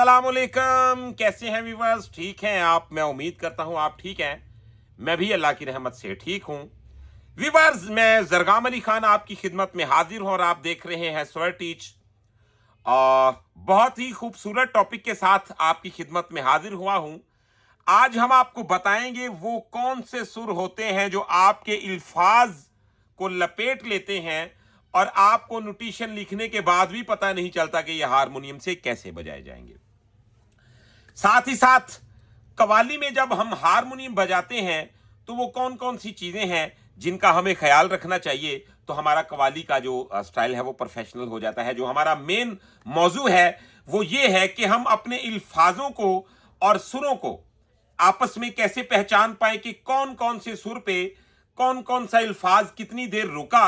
अस्सलामुअलैकुम। कैसे हैं व्यूअर्स? ठीक हैं आप? मैं उम्मीद करता हूं आप ठीक हैं। मैं भी अल्लाह की रहमत से ठीक हूं। व्यूअर्स, मैं जरगाम अली खान आपकी खिदमत में हाजिर हूं और आप देख रहे हैं स्वर टीच। और बहुत ही खूबसूरत टॉपिक के साथ आपकी खिदमत में हाजिर हुआ हूं। आज हम आपको बताएंगे वो कौन से सुर होते हैं जो आपके अल्फाज को लपेट लेते हैं और आपको नोटेशन लिखने के बाद भी पता नहीं चलता कि यह हारमोनियम से कैसे बजाए जाएंगे। साथ ही साथ कव्वाली में जब हम हारमोनियम बजाते हैं तो वो कौन कौन सी चीजें हैं जिनका हमें ख्याल रखना चाहिए, तो हमारा कव्वाली का जो स्टाइल है वो प्रोफेशनल हो जाता है। जो हमारा मेन मौजू है वो ये है कि हम अपने अल्फाजों को और सुरों को आपस में कैसे पहचान पाए कि कौन कौन से सुर पे कौन कौन सा अल्फाज कितनी देर रुका,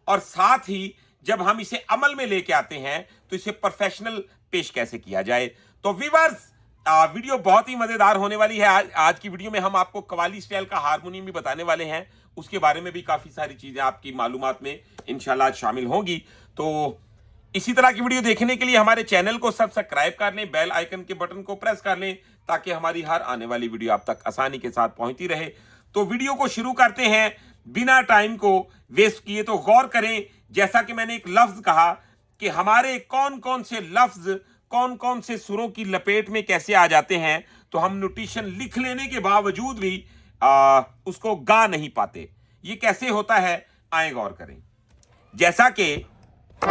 और साथ ही जब हम इसे अमल में लेके आते हैं तो इसे प्रोफेशनल पेश कैसे किया जाए। तो व्यूअर्स, वीडियो बहुत ही मजेदार होने वाली है। आज की वीडियो में हम आपको कव्वाली स्टाइल का हारमोनियम भी बताने वाले हैं। उसके बारे में भी काफी सारी चीजें आपकी मालूमात में इंशाल्लाह आज शामिल होंगी। तो इसी तरह की वीडियो देखने के लिए हमारे चैनल को सब्सक्राइब कर लें, बेल आइकन के बटन को प्रेस कर लें ताकि हमारी हर आने वाली वीडियो आप तक आसानी के साथ पहुंचती रहे। तो वीडियो को शुरू करते हैं बिना टाइम को वेस्ट किए। तो गौर करें, जैसा कि मैंने एक लफ्ज कहा कि हमारे कौन कौन से लफ्ज कौन कौन से सुरों की लपेट में कैसे आ जाते हैं, तो हम नोटेशन लिख लेने के बावजूद भी उसको गा नहीं पाते। ये कैसे होता है, आए गौर करें। जैसा कि तो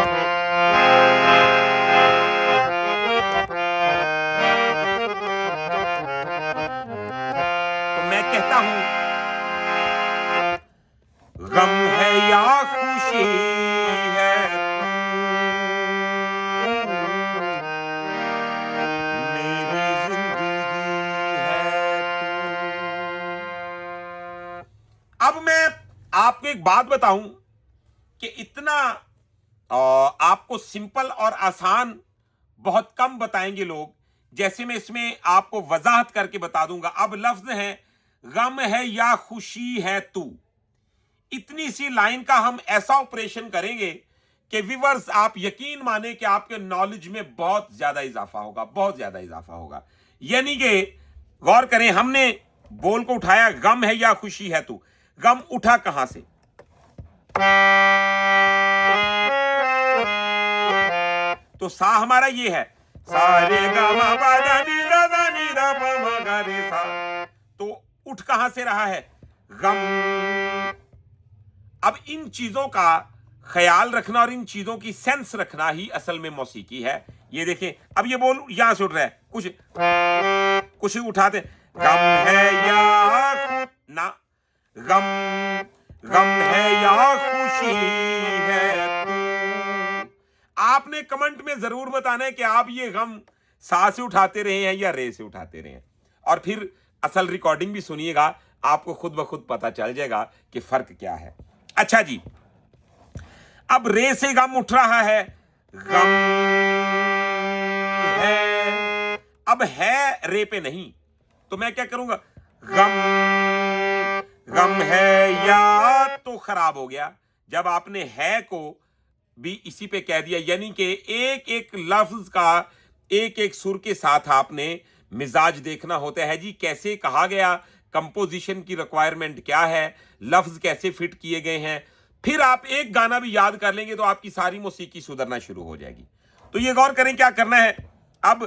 मैं कहता हूं, गम है या खुशी है मेरी जिंदगी है तू। अब मैं आपको एक बात बताऊं कि इतना आपको सिंपल और आसान बहुत कम बताएंगे लोग। जैसे मैं इसमें आपको वजाहत करके बता दूंगा। अब लफ्ज है गम है या खुशी है तू। इतनी सी लाइन का हम ऐसा ऑपरेशन करेंगे कि व्यूअर्स आप यकीन माने कि आपके नॉलेज में बहुत ज्यादा इजाफा होगा, बहुत ज्यादा इजाफा होगा। यानी कि गौर करें, हमने बोल को उठाया, गम है या खुशी है तू। गम उठा कहां से? तो सा हमारा ये है, सारे गा मा दा नी दा पा मा गा रे सा। तो उठ कहां से रहा है? गम। अब इन चीजों का ख्याल रखना और इन चीजों की सेंस रखना ही असल में मौसीकी है। ये देखें, अब ये बोल यहां से उठ रहा है, कुछ कुछ उठाते, गम है या ना, गम गम है या खुशी है तू। आपने कमेंट में जरूर बताना है कि आप ये गम सा से उठाते रहे हैं या रे से उठाते रहे हैं, और फिर असल रिकॉर्डिंग भी सुनिएगा, आपको खुद ब खुद पता चल जाएगा कि फर्क क्या है। अच्छा जी, अब रे से गम उठ रहा है, गम है। अब है रे पे नहीं, तो मैं क्या करूंगा, गम गम है या, तो खराब हो गया। जब आपने है को भी इसी पे कह दिया, यानी कि एक एक लफ्ज का एक एक सुर के साथ आपने मिजाज देखना होता है जी, कैसे कहा गया, कंपोजिशन की रिक्वायरमेंट क्या है, लफ्ज कैसे फिट किए गए हैं। फिर आप एक गाना भी याद कर लेंगे तो आपकी सारी मौसीकी सुधरना शुरू हो जाएगी। तो ये गौर करें क्या करना है। अब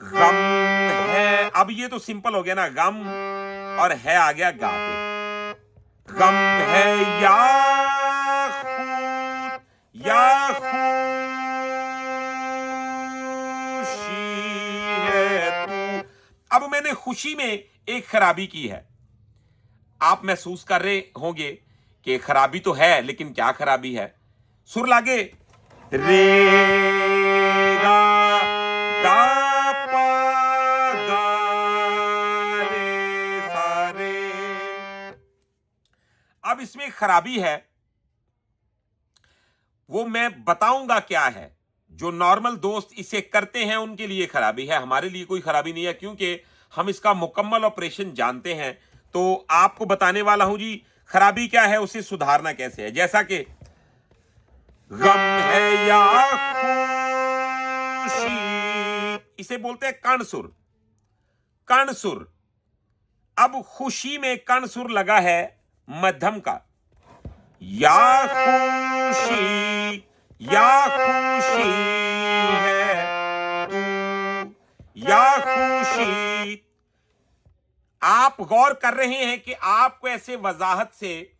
गम है, अब ये तो सिंपल हो गया ना, गम और है आ गया गा पे। गम है या खुशी है तू। अब मैंने खुशी में एक खराबी की है। आप महसूस कर रहे होंगे कि खराबी तो है, लेकिन क्या खराबी है? सुर लागे, रे गा गा पा गा रे सा रे। अब इसमें खराबी है, वो मैं बताऊंगा क्या है। जो नॉर्मल दोस्त इसे करते हैं उनके लिए खराबी है, हमारे लिए कोई खराबी नहीं है, क्योंकि हम इसका मुकम्मल ऑपरेशन जानते हैं। तो आपको बताने वाला हूं जी खराबी क्या है, उसे सुधारना कैसे है। जैसा कि गम है या खुशी इसे बोलते हैं कण सुर। कण सुर। अब खुशी में कण सुर लगा है मध्यम का। या खुशी, या खुशी है तू, या खुशी। आप गौर कर रहे हैं कि आपको ऐसे वजाहत से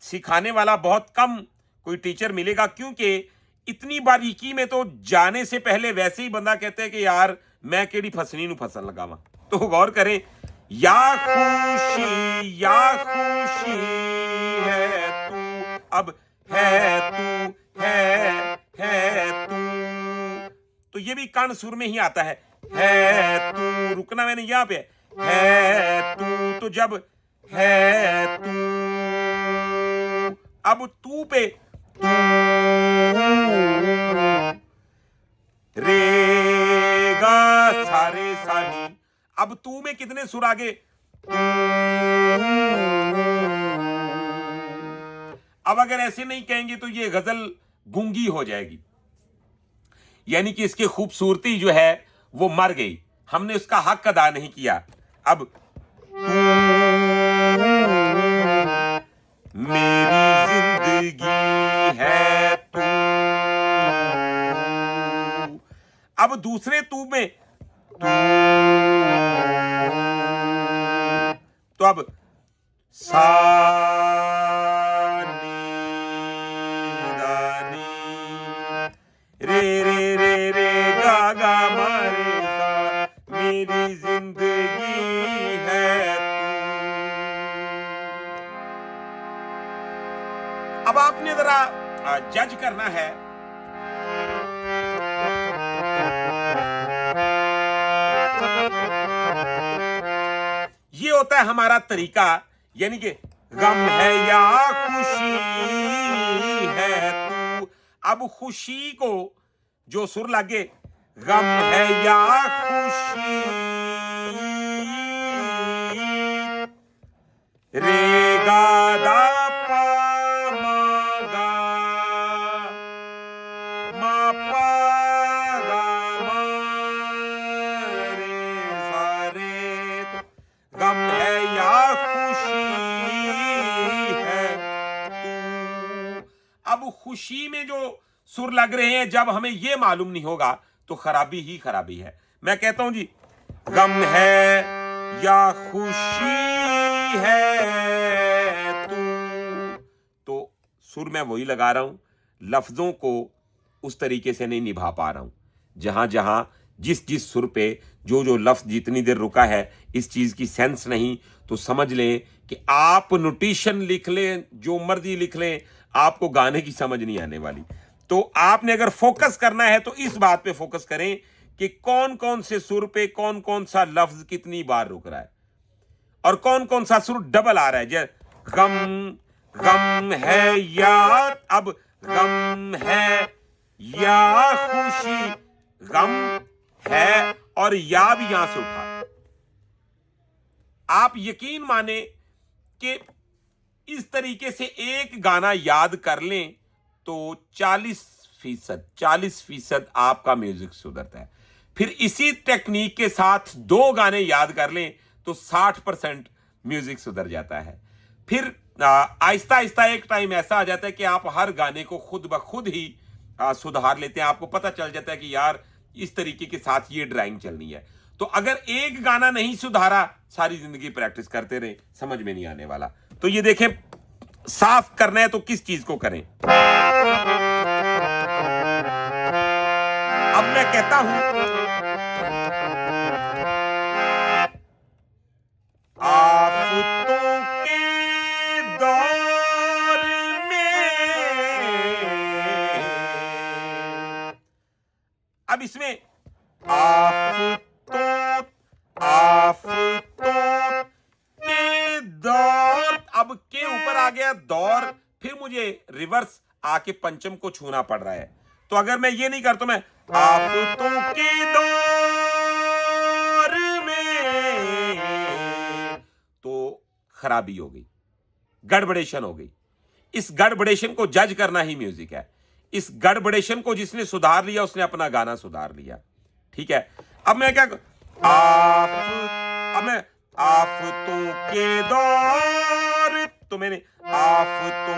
सिखाने वाला बहुत कम कोई टीचर मिलेगा, क्योंकि इतनी बारीकी में तो जाने से पहले वैसे ही बंदा कहते हैं कि यार मैं केड़ी फसनी नु फसल लगावा। तो गौर करें, या खुशी, या खुशी है तू, अब है तू, है तू, तो ये भी कण सुर में ही आता है तू। रुकना मैंने यहां पे है तू, तो जब है तू, अब तू पे तू, रे गा सा रे सा नी। अब तू में कितने सुर आगे? अब अगर ऐसे नहीं कहेंगे तो ये गजल गूंगी हो जाएगी, यानी कि इसकी खूबसूरती जो है वो मर गई, हमने उसका हक अदा नहीं किया। अब मेरी जिंदगी है तू, अब दूसरे तू में तू, तो अब सा नी दा नी, रे रे रे रे गा गा मा रे सा, मेरी जिंदगी है तू। अब आपने जरा जज करना है। ये होता है हमारा तरीका, यानी कि गम है या खुशी है तू। अब खुशी को जो सुर लगे, गम है या खुशी, रे गा दा पा मा गा, मा पा गा मा रे सा रे, तो गम है या खुशी है तू। अब खुशी में जो सुर लग रहे हैं, जब हमें यह मालूम नहीं होगा तो खराबी ही खराबी है। मैं कहता हूं जी, गम है या खुशी है तू, तो सुर मैं वही लगा रहा हूं, लफ्जों को उस तरीके से नहीं निभा पा रहा हूं। जहां जहां जिस जिस सुर पे जो जो लफ्ज जितनी देर रुका है, इस चीज की सेंस नहीं, तो समझ लें कि आप नोटेशन लिख लें, जो मर्जी लिख लें, आपको गाने की समझ नहीं आने वाली। तो आपने अगर फोकस करना है तो इस बात पे फोकस करें कि कौन कौन से सुर पे कौन कौन सा लफ्ज कितनी बार रुक रहा है और कौन कौन सा सुर डबल आ रहा है। जैसे गम, गम है या, अब गम है या खुशी, गम है और या भी यहां से उठा। आप यकीन माने कि इस तरीके से एक गाना याद कर लें तो 40% आपका म्यूजिक सुधरता है। फिर इसी टेक्निक के साथ 2 गाने याद कर लें तो 60% म्यूजिक सुधर जाता है। फिर आहिस्ता आहिस्ता एक टाइम ऐसा आ जाता है कि आप हर गाने को खुद ब खुद ही सुधार लेते हैं। आपको पता चल जाता है कि यार इस तरीके के साथ ये ड्राइंग चलनी है। तो अगर एक गाना नहीं सुधारा, सारी जिंदगी प्रैक्टिस करते रहे, समझ में नहीं आने वाला। तो ये देखें, साफ करना है तो किस चीज को करें। अब मैं कहता हूं, आफतों के दौर में, अब इसमें आफतों के दौर, अब के ऊपर आ गया दौर, फिर मुझे रिवर्स आके पंचम को छूना पड़ रहा है। तो अगर मैं ये नहीं करता, मैं आफतों के दौर में, तो खराबी हो गई, गड़बड़ेशन हो गई। इस गड़बड़ेशन को जज करना ही म्यूजिक है। इस गड़बड़ेशन को जिसने सुधार लिया उसने अपना गाना सुधार लिया। ठीक है, अब मैं क्या अब मैं आफतों के दौर, तो मैंने आफतों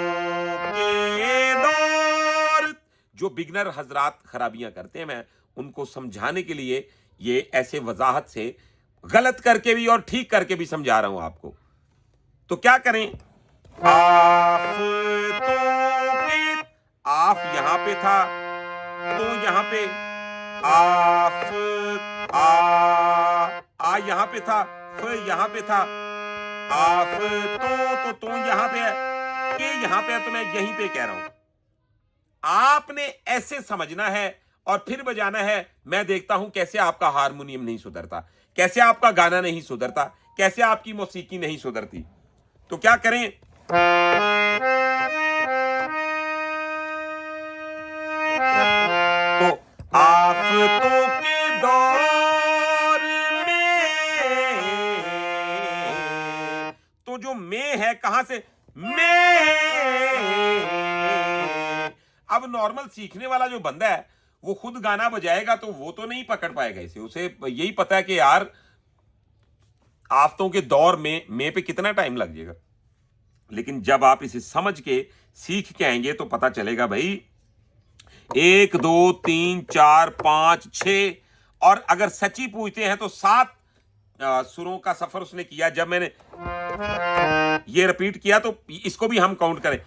के दौर, जो बिगनर हजरात खराबियां करते हैं मैं उनको समझाने के लिए ये ऐसे वजाहत से गलत करके भी और ठीक करके भी समझा रहा हूं आपको। तो क्या करें, आफतों के, आफ यहां पे था तो यहां पे आफ, आ यहां पे था, फ यहां पे था, आफ तो यहां पे है, के यहां पे है, तो मैं यहीं पे कह रहा हूं। आपने ऐसे समझना है और फिर बजाना है। मैं देखता हूं कैसे आपका हारमोनियम नहीं सुधरता, कैसे आपका गाना नहीं सुधरता, कैसे आपकी मौसीकी नहीं सुधरती। तो क्या करें, तो आफतों के दौर में, तो जो में है कहां से, में, अब नॉर्मल सीखने वाला जो बंदा है वो खुद गाना बजाएगा तो वो तो नहीं पकड़ पाएगा इसे, उसे यही पता है कि यार आफतों के दौर में पे कितना टाइम लग जाएगा। लेकिन जब आप इसे समझ के सीख के आएंगे तो पता चलेगा भाई 1 2 3 4 5 6, और अगर सच्ची पूछते हैं तो 7 सुरों का सफर उसने किया। जब मैंने ये रिपीट किया तो इसको भी हम काउंट करें, 1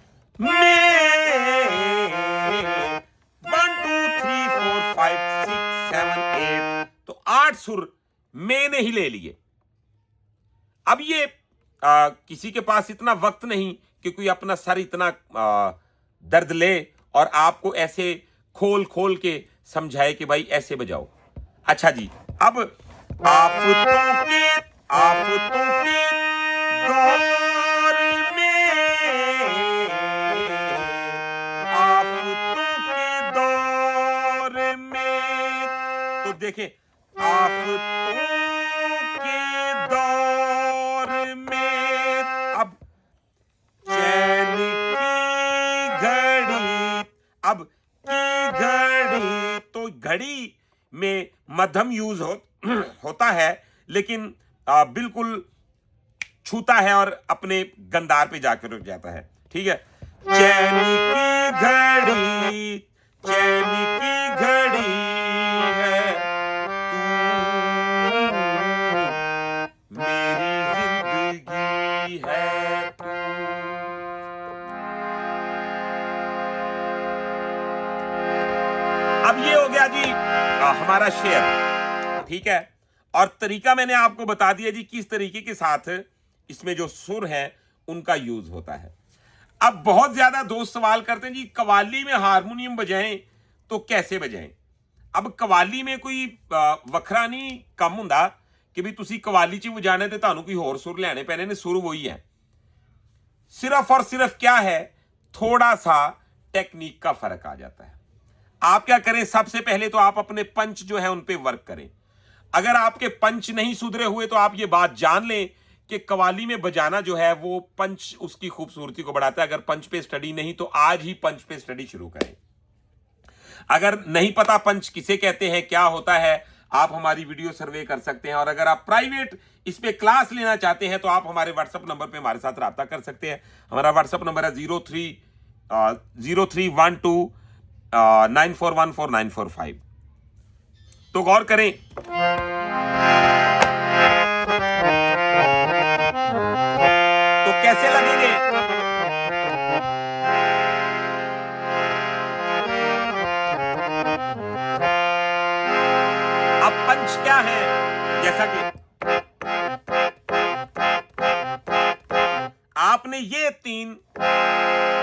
2 3 4 5 6 7 8, तो 8 सुर मैंने ही ले लिए। अब ये किसी के पास इतना वक्त नहीं कि कोई अपना सर इतना दर्द ले और आपको ऐसे खोल खोल के समझाए कि भाई ऐसे बजाओ। अच्छा जी, अब आफतों के दौर में, आफतों के दौर में, तो देखें आफतों के दौर में, अब चैन की घड़ी, अब की घड़ी, तो घड़ी में मध्यम यूज होता है लेकिन बिल्कुल छूता है और अपने गंदार पे जाकर रुक जाता है। ठीक है, चैन की घड़ी, चैन की घड़ी है तू, मेरी जिंदगी है तू। अब ये हो गया जी हमारा शेर। ठीक है, और तरीका मैंने आपको बता दिया जी किस तरीके के साथ इसमें जो सुर है उनका यूज होता है। अब बहुत ज्यादा दोस्त सवाल करते हैं जी कव्वाली में हारमोनियम बजाएं तो कैसे बजाएं। अब कव्वाली में कोई वखरा नहीं कम हुंदा कि भी तुसी कव्वाली च बजाने ते ਤੁਹਾਨੂੰ कोई होर सुर लेने पैने ने, सुर वही है। सिर्फ और सिर्फ क्या है, थोड़ा सा टेक्निक का फर्क आ जाता है। आप क्या करें, सबसे पहले तो आप अपने पंच जो है उन पे वर्क करें। अगर आपके पंच नहीं सुधरे हुए तो आप ये बात जान लें कि कव्वाली में बजाना जो है वो पंच उसकी खूबसूरती को बढ़ाता है। अगर पंच पे स्टडी नहीं तो आज ही पंच पे स्टडी शुरू करें। अगर नहीं पता पंच किसे कहते हैं, क्या होता है, आप हमारी वीडियो सर्वे कर सकते हैं। और अगर आप प्राइवेट इस पे क्लास लेना चाहते हैं तो आप हमारे व्हाट्सएप नंबर पे हमारे साथ राब्ता कर सकते हैं। हमारा व्हाट्सएप नंबर है 0312941495। तो गौर करें, तो कैसे लगेंगे, अब पंच क्या है, जैसा कि आपने ये 3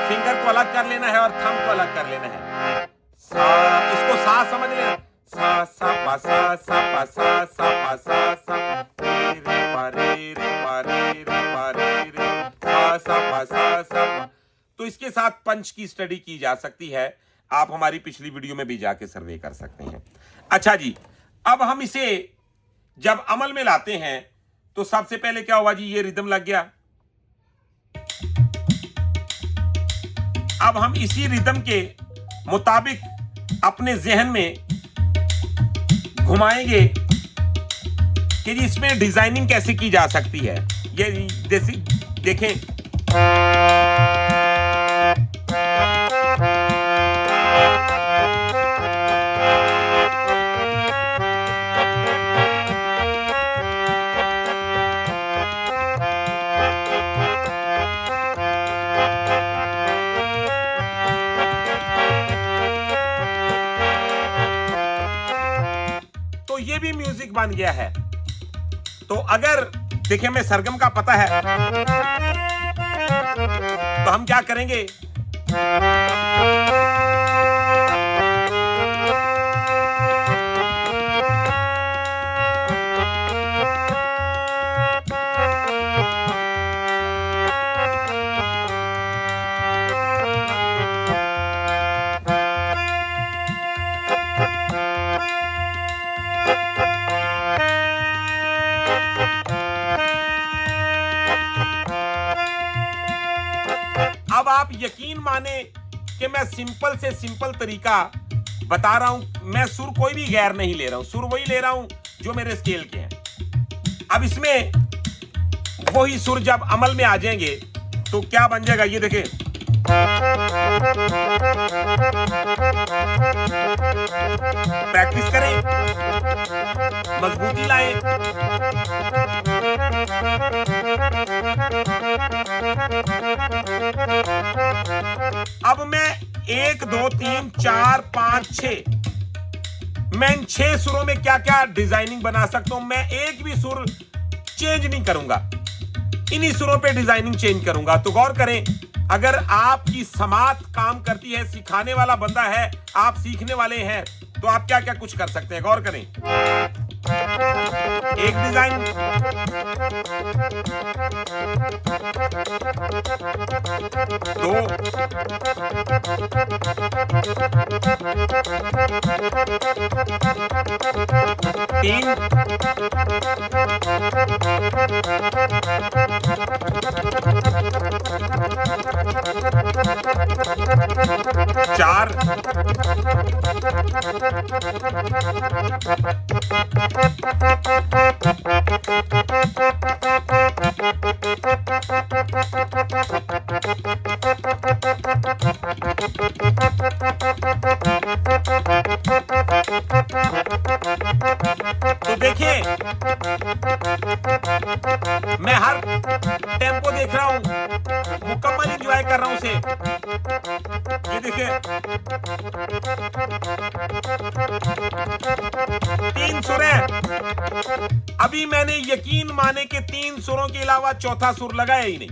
फिंगर को अलग कर लेना है और थंब को अलग कर लेना है। सा, इसको सा समझ लेना, सा सा पा सा सा पा सा सा पा सा सा रे रे पा रे रे पा रे रे पा रे रे सा सा पा सा सा पा। तो इसके साथ पंच की स्टडी की जा सकती है। आप हमारी पिछली वीडियो में भी जाके सर्वे कर सकते हैं। अच्छा जी, अब हम इसे जब अमल में लाते हैं तो सबसे पहले क्या हुआ जी, ये रिदम लग गया। अब हम इसी रिदम के मुताबिक अपने जहन में घुमाएंगे कि जी इसमें डिजाइनिंग कैसे की जा सकती है। ये देखें, तो ये भी म्यूजिक बन गया है। तो अगर देखिए हमें सरगम का पता है तो हम क्या करेंगे, अब आप यकीन माने कि मैं सिंपल से सिंपल तरीका बता रहा हूं। मैं सुर कोई भी गैर नहीं ले रहा हूं, सुर वही ले रहा हूं जो मेरे स्केल के हैं। अब इसमें वही सुर जब अमल में आ जाएंगे तो क्या बन जाएगा, ये देखें। प्रैक्टिस करें, मजबूती लाएं। अब मैं 1 2 3 4 5 6, मैं इन 6 सुरों में क्या क्या डिजाइनिंग बना सकता हूं। मैं एक भी सुर चेंज नहीं करूंगा, इन्हीं सुरों पे डिजाइनिंग चेंज करूंगा। तो गौर करें, अगर आपकी समात काम करती है, सिखाने वाला बंदा है, आप सीखने वाले हैं, तो आप क्या क्या कुछ कर सकते हैं, गौर करें। एक डिजाइन, दो, तीन, चार, तो देखिए मैं हर टेम्पो देख रहा हूं, मुकम्मल एंजॉय कर रहा हूं उसे। ये देखिए 3 सुर हैं। अभी मैंने यकीन माने कि 3 सुरों के अलावा चौथा सुर लगाया ही नहीं।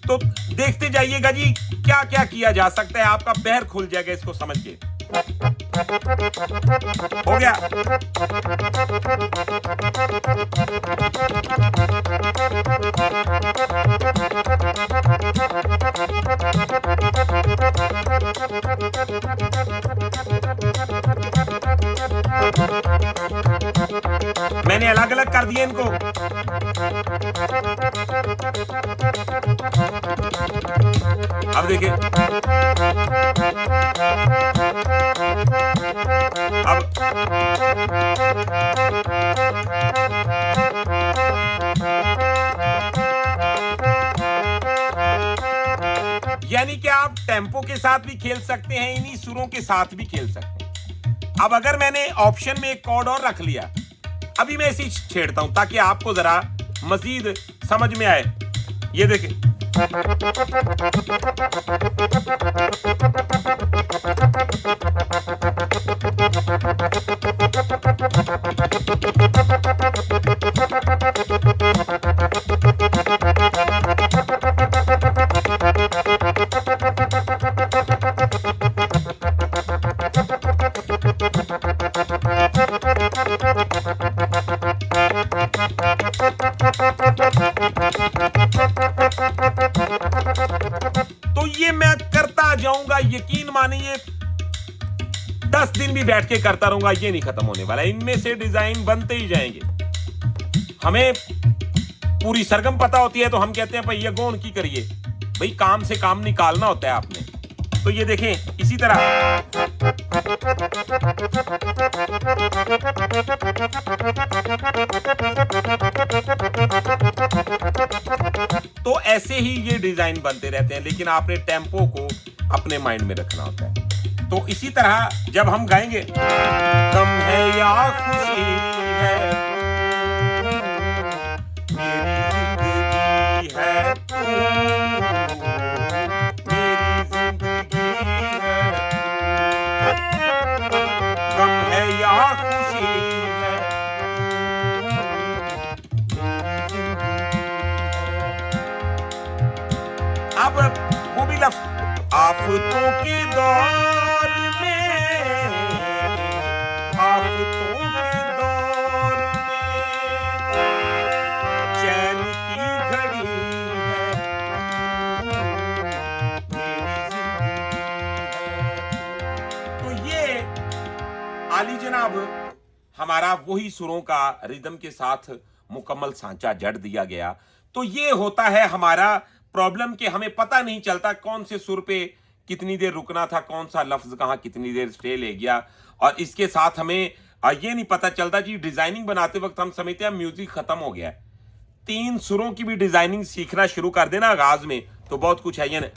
तो देखते जाइएगा जी क्या क्या किया जा सकता है, आपका बहर खुल जाएगा इसको समझ के। हो गया। मैंने अलग अलग कर दिए इनको। अब देखिए, अब यानी कि आप टेम्पो के साथ भी खेल सकते हैं, इन्हीं सुरों के साथ भी खेल सकते हैं। अब अगर मैंने ऑप्शन में एक कॉर्ड और रख लिया, अभी मैं इसी छेड़ता हूं ताकि आपको जरा मजीद समझ में आए। ये देखिए, तो ये मैं करता जाऊंगा, यकीन मानिए 10 दिन भी बैठ के करता रहूंगा, ये नहीं खत्म होने वाला। इनमें से डिजाइन बनते ही जाएंगे। हमें पूरी सरगम पता होती है तो हम कहते हैं भाई ये गौन की करिए, भाई काम से काम निकालना होता है आपने। तो ये देखें, इसी इसी तरह तो ऐसे ही ये डिजाइन बनते रहते हैं, लेकिन आपने टेम्पो को अपने माइंड में रखना होता है। तो इसी तरह जब हम गाएंगे गम है या खुशी है मेरी जिंदगी है तू, मेरी जिंदगी है, गम है या खुशी है मेरी जिंदगी है। अब वो भी लफ्ज आफतों के दौर में, आफतों के दौर में चैन की घड़ी है मेरी जिंदगी है। तो ये आली जनाब हमारा वही सुरों का रिदम के साथ मुकम्मल सांचा जड़ दिया गया। तो ये होता है हमारा प्रॉब्लम कि हमें पता नहीं चलता कौन से सुर पे कितनी देर रुकना था, कौन सा लफ्ज कहां कितनी देर स्टे ले गया, और इसके साथ हमें ये नहीं पता चलता कि डिजाइनिंग बनाते वक्त हम समझते हैं म्यूजिक खत्म हो गया है। 3 सुरों की भी डिजाइनिंग सीखना शुरू कर देना आगाज में तो बहुत कुछ है। ये ना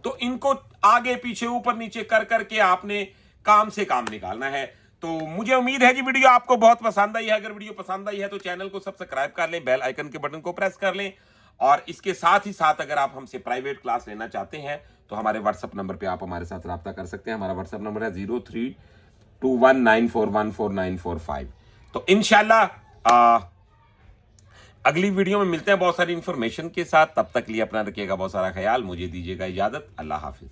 तो इनको आगे पीछे ऊपर नीचे कर करके आपने काम से काम निकालना है। तो मुझे उम्मीद है कि वीडियो आपको बहुत पसंद आई है। अगर वीडियो पसंद आई है तो चैनल को सब्सक्राइब कर लें, बेल आइकन के बटन को प्रेस कर लें, और इसके साथ ही साथ अगर आप हमसे प्राइवेट क्लास लेना चाहते हैं तो हमारे व्हाट्सएप नंबर पे आप हमारे साथ रब्ता कर सकते हैं। हमारा व्हाट्सएप नंबर है 0321941445। तो इंशाल्लाह अगली वीडियो में मिलते हैं बहुत सारी इंफॉर्मेशन के साथ। तब तक लिए अपना रखिएगा बहुत सारा ख्याल। मुझे दीजिएगा इजाजत। अल्लाह हाफिज।